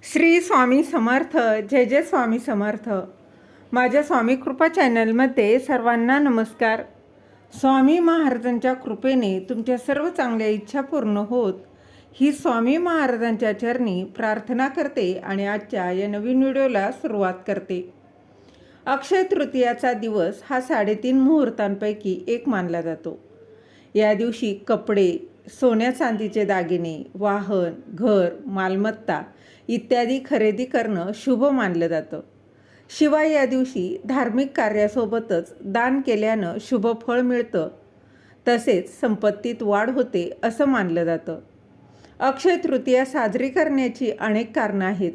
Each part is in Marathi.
श्री स्वामी समर्थ. जय जय स्वामी समर्थ. माझ्या स्वामी कृपा चॅनलमध्ये सर्वांना नमस्कार. स्वामी महाराजांच्या कृपेने तुमच्या सर्व चांगल्या इच्छा पूर्ण होत ही स्वामी महाराजांच्या चरणी प्रार्थना करते आणि आजच्या या नवीन व्हिडिओला सुरुवात करते. अक्षय तृतीयाचा दिवस हा 3.5 मुहूर्तांपैकी एक मानला जातो. या दिवशी कपडे, सोन्या चांदीचे दागिने, वाहन, घर, मालमत्ता इत्यादी खरेदी करणं शुभ मानलं जातं. शिवाय या दिवशी धार्मिक कार्यासोबतच दान केल्यानं शुभ फळ मिळतं, तसेच संपत्तीत वाढ होते असं मानलं जातं. अक्षय तृतीया साजरी करण्याची अनेक कारणं आहेत.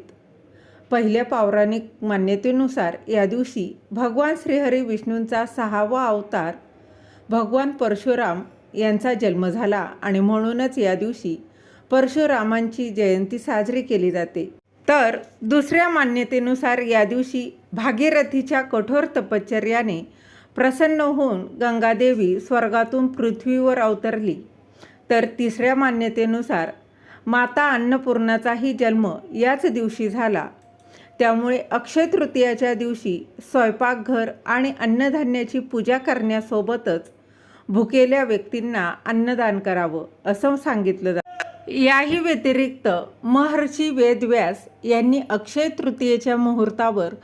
पहिल्या पौराणिक मान्यतेनुसार या दिवशी भगवान श्रीहरी विष्णूंचा 6वा अवतार भगवान परशुराम यांचा जन्म झाला आणि म्हणूनच या दिवशी परशुरामांची जयंती साजरी केली जाते. तर दुसऱ्या मान्यतेनुसार या दिवशी भागीरथीच्या कठोर तपश्चर्याने प्रसन्न होऊन गंगादेवी स्वर्गातून पृथ्वीवर अवतरली. तर तिसऱ्या मान्यतेनुसार माता अन्नपूर्णाचाही जन्म याच दिवशी झाला. त्यामुळे अक्षय तृतीयाच्या दिवशी स्वयंपाकघर आणि अन्नधान्याची पूजा करण्यासोबतच भुकेल्या व्यक्तींना अन्नदान करावं असं सांगितलं जातं. याही व्यतिरिक्त महर्षी वेदव्यास यांनी अक्षय तृतीयेच्या मुहूर्तावर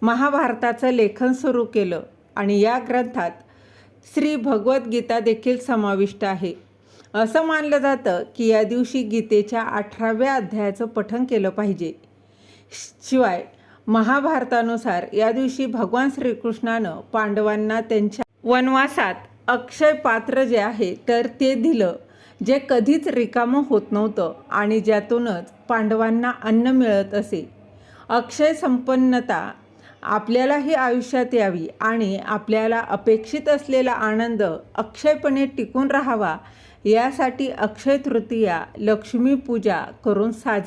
महाभारताचं लेखन सुरू केलं आणि या ग्रंथात श्री भगवद्गीता देखील समाविष्ट आहे. असं मानलं जातं की या दिवशी गीतेच्या 18व्या अध्यायाचं पठण केलं पाहिजे. शिवाय महाभारतानुसार या दिवशी भगवान श्रीकृष्णानं पांडवांना त्यांच्या वनवासात अक्षय पात्र जे आहे तर ते दिलं, जे कधीच रिकामं होत नव्हतं आणि ज्यातूनच पांडवांना अन्न मिळत असे. अक्षय संपन्नता आपल्यालाही आयुष्यात यावी आणि आपल्याला अपेक्षित असलेला आनंद अक्षयपणे टिकून राहावा यासाठी अक्षय तृतीया लक्ष्मी पूजा करून साजरी